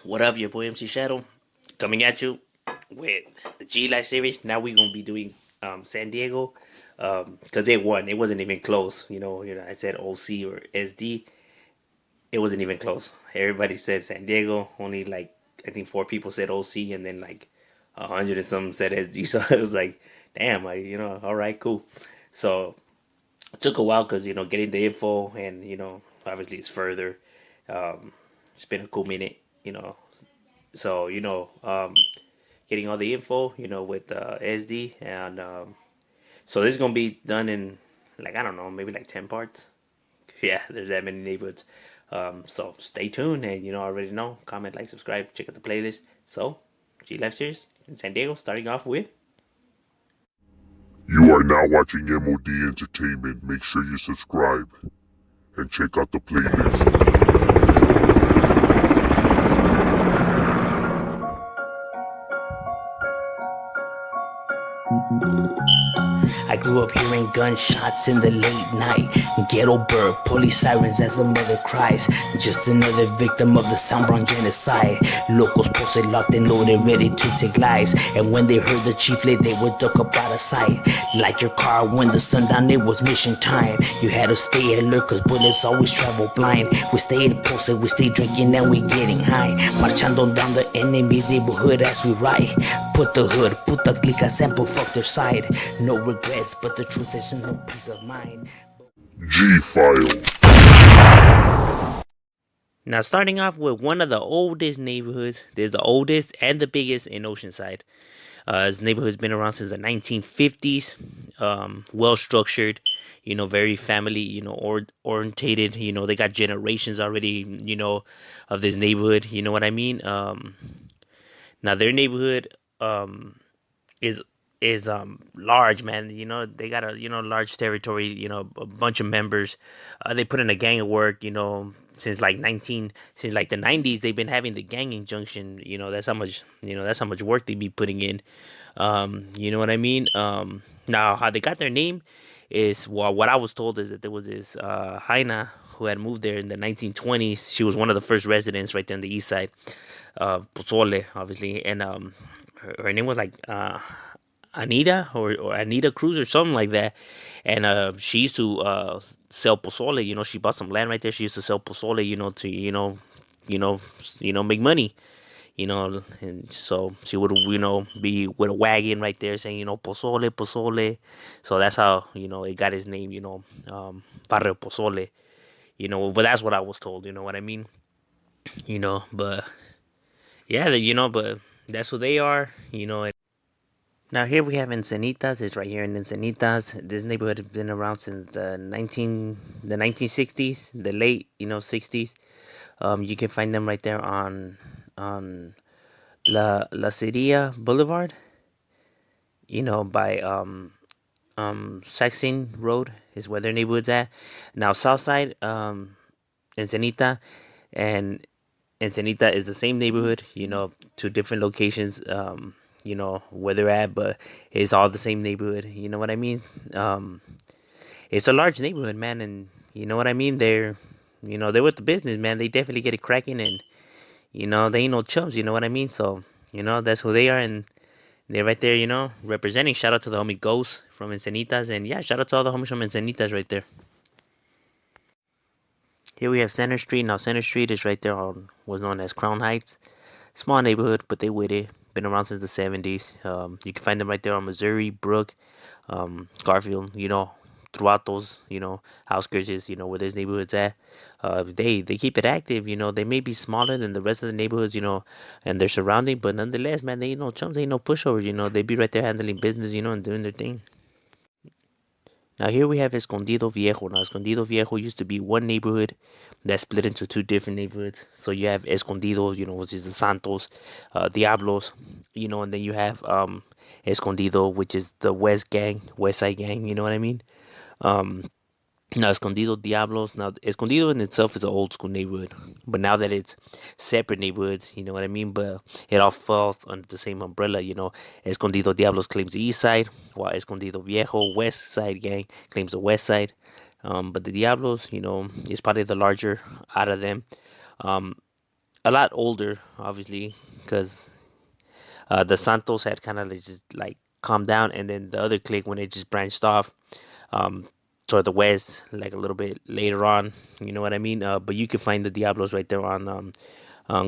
What up, your boy MC Shadow, coming at you with the G Life series. Now we're gonna be doing San Diego, because they won. It wasn't even close. I said OC or SD. It wasn't even close. Everybody said San Diego. Only like I think four people said OC, and then like 100 and some said SD. So it was like, damn, all right, cool. So it took a while because getting the info and obviously it's further. It's been a cool minute. So getting all the info, with SD, and so this is gonna be done in like I don't know, maybe like 10 parts. Yeah, there's that many neighborhoods. So stay tuned, and already know, comment, like, subscribe, check out the playlist. So G Live series in San Diego, starting off with. You are now watching M.O.D. Entertainment. Make sure you subscribe and check out the playlist. I grew up hearing gunshots in the late night. Ghetto bird, police sirens as a mother cries. Just another victim of the San Bron genocide. Locals posted, locked and loaded, ready to take lives. And when they heard the chieflet, they would duck up out of sight. Like your car when the sundown, it was mission time. You had to stay alert, cause bullets always travel blind. We stayed posted, we stayed drinking, and we getting high. Marchando down the enemy's neighborhood as we ride. Put the hood, put the clica sample, fuck their side. No regrets, but the truth is no peace of mind. G-File. Now, starting off with one of the oldest neighborhoods. There's the oldest and the biggest in Oceanside. This neighborhood's been around since the 1950s. Well structured, very family, orientated. They got generations already, of this neighborhood. You know what I mean? Now their neighborhood is large, man. They got a large territory. A bunch of members. They put in a gang of work. Since like the 90s, they've been having the gang injunction. That's how much work they be putting in. You know what I mean? Now how they got their name is, well, what I was told is that there was this Haina who had moved there in the 1920s. She was one of the first residents right there on the east side, Pozole, obviously, and her name was like Anita, or Anita Cruz, or something like that. And she used to sell pozole. She bought some land right there. She used to sell pozole, to make money. And so she would be with a wagon right there saying pozole, pozole. So that's how it got his name. Barrio Pozole. But that's what I was told. You know what I mean? But yeah, but that's who they are. Now here we have Encinitas. It's right here in Encinitas. This neighborhood has been around since the 1960s, the late 60s. You can find them right there on La Ciria Boulevard. By Saxon Road is where their neighborhood's at. Now Southside, Encinita, and Encinita is the same neighborhood. Two different locations. Where they're at, but it's all the same neighborhood. You know what I mean? It's a large neighborhood, man, and you know what I mean. They're with the business, man. They definitely get it cracking, and they ain't no chumps. You know what I mean? So that's who they are, and they're right there. Representing. Shout out to the homie Ghost from Encinitas, and yeah, shout out to all the homies from Encinitas right there. Here we have Center Street. Now Center Street is right there on was known as Crown Heights. Small neighborhood, but they with it. Been around since the 70s. You can find them right there on Missouri, Brook, Garfield. Throughout those outskirts, where those neighborhoods at. They keep it active. They may be smaller than the rest of the neighborhoods, and their surrounding, but nonetheless, man, they ain't no chumps, they ain't no pushovers. They be right there handling business, and doing their thing. Now here we have Escondido Viejo. Now Escondido Viejo used to be one neighborhood that split into two different neighborhoods. So you have Escondido, which is the Santos, Diablos, and then you have Escondido, which is the West Side gang. You know what I mean? Um, Now, Escondido Diablos. Now, Escondido in itself is an old school neighborhood, but now that it's separate neighborhoods, you know what I mean. But it all falls under the same umbrella. Escondido Diablos claims the east side, while Escondido Viejo West Side gang claims the west side. But the Diablos, is probably the larger out of them. Um, a lot older, obviously, because the Santos had kind of just like calmed down, and then the other clique when it just branched off um, toward the west, like a little bit later on. You know what I mean? But you can find the Diablos right there on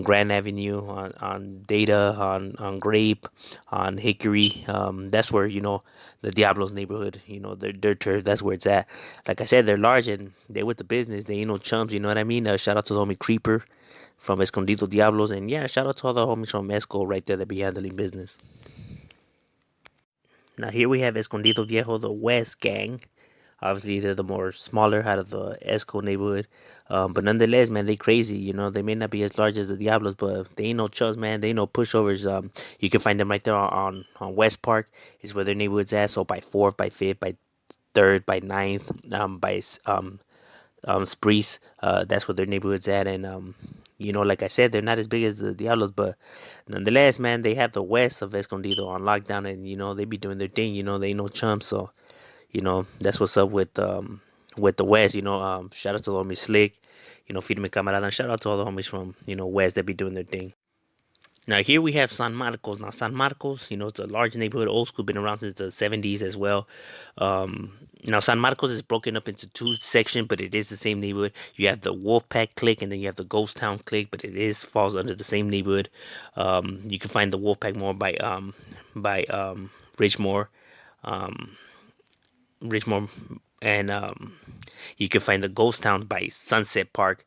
Grand Avenue, on Data, on Grape, on Hickory. That's where the Diablos neighborhood. Their turf. That's where it's at. Like I said, they're large and they with the business. They ain't no chumps. You know what I mean? Shout out to the homie Creeper from Escondido Diablos, and yeah, shout out to all the homies from Esco right there that be handling business. Now here we have Escondido Viejo, the West Gang. Obviously, they're the more smaller out of the Esco neighborhood. But nonetheless, man, they crazy. They may not be as large as the Diablos, but they ain't no chuds, man. They ain't no pushovers. You can find them right there on West Park is where their neighborhood's at. So by 4th, by 5th, by 3rd, by 9th, by Sprees, that's where their neighborhood's at. And like I said, they're not as big as the Diablos, but nonetheless, man, they have the west of Escondido on lockdown, and they be doing their thing. They ain't no chumps, so that's what's up with the West. Shout out to the homie Slick, Firme Camarada, and shout out to all the homies from West that be doing their thing. Now here we have San Marcos. Now San Marcos, it's a large neighborhood, old school, been around since the 70s as well. Now San Marcos is broken up into two sections, but it is the same neighborhood. You have the Wolfpack clique, and then you have the Ghost Town clique, but it is falls under the same neighborhood. You can find the Wolfpack more by Ridgemore, um, Ridgemore, and you can find the Ghost Town by Sunset Park.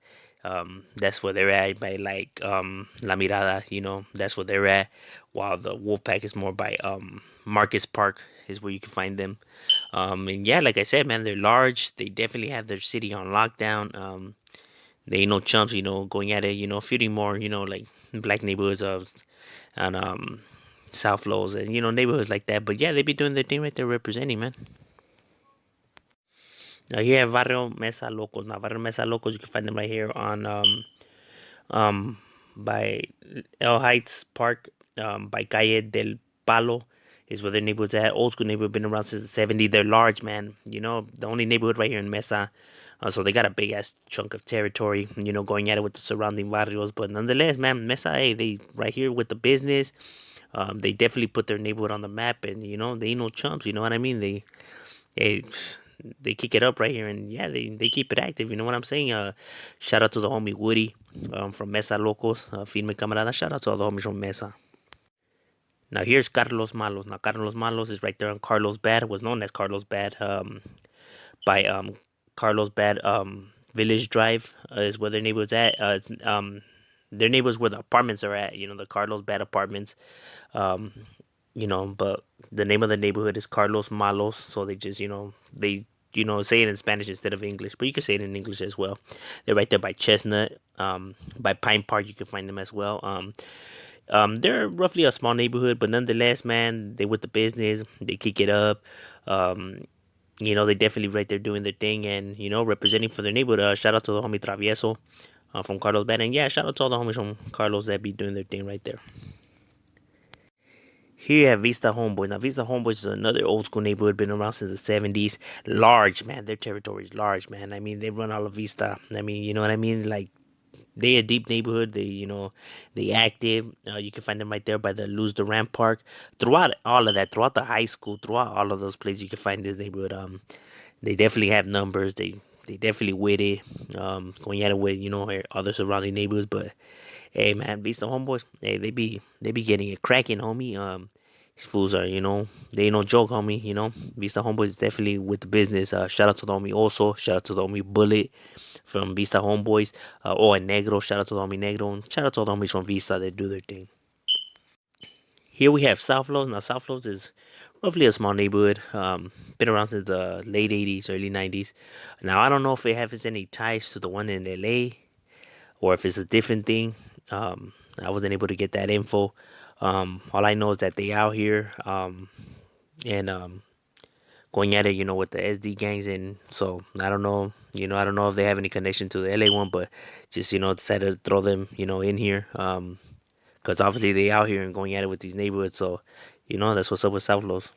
That's where they're at by like La Mirada, that's where they're at. While the Wolfpack is more by Marcus Park is where you can find them. And yeah, like I said, man, they're large. They definitely have their city on lockdown. They ain't no chumps, going at it, feuding more, like black neighborhoods of and South Lows and neighborhoods like that. But yeah, they be doing their thing right there representing, man. Now here at Barrio Mesa Locos. Now Barrio Mesa Locos, you can find them right here on um by El Heights Park, by Calle del Palo is where their neighborhood's at. Old school neighborhood, been around since the 70s. They're large, man. The only neighborhood right here in Mesa. So they got a big ass chunk of territory, going at it with the surrounding barrios. But nonetheless, man, Mesa, hey, they right here with the business. They definitely put their neighborhood on the map, and they ain't no chumps. You know what I mean? They they kick it up right here, and yeah, they keep it active. You know what I'm saying? Shout out to the homie Woody from Mesa Locos, Firme Camarada. Shout out to all the homies from Mesa. Now here's Carlos Malos. Now Carlos Malos is right there on Carlos Bad. Was known as Carlos Bad by Carlos Bad Village Drive is where their neighborhood's at. Their neighborhoods where the apartments are at. The Carlos Bad apartments. Um, but the name of the neighborhood is Carlos Malos, so they just, they, say it in Spanish instead of English, but you can say it in English as well. They're right there by Chestnut, by Pine Park, you can find them as well. They're roughly a small neighborhood, but nonetheless, man, they with the business, they kick it up. Um, they definitely right there doing their thing and, representing for their neighborhood. Shout out to the homie Travieso from Carlos Bad, and yeah, shout out to all the homies from Carlos that be doing their thing right there. Here you have Vista Homeboys. Now, Vista Homeboys is another old school neighborhood, been around since the 70s. Large, man. Their territory is large, man. I mean, they run all of Vista. I mean, you know what I mean? Like, they a deep neighborhood. They active. You can find them right there by the Luz Duran Park. Throughout all of that, throughout the high school, throughout all of those places, you can find this neighborhood. They definitely have numbers. They definitely with it. Going at it with, other surrounding neighborhoods, but hey, man, Vista homeboys, hey, they be getting it cracking, homie. These fools are, they ain't no joke, homie. Vista homeboys is definitely with the business. Shout out to the homie also. Shout out to the homie Bullet from Vista homeboys. And Negro. Shout out to the homie Negro. And shout out to all the homies from Vista that do their thing. Here we have South Los. Now South Los is roughly a small neighborhood. Been around since the late 80s, early 90s. Now I don't know if it has any ties to the one in LA or if it's a different thing. I wasn't able to get that info. All I know is that they out here and going at it, with the SD gangs, and so I don't know, I don't know if they have any connection to the LA one, but just decided to throw them, in here, because obviously they out here and going at it with these neighborhoods, so that's what's up with South Los.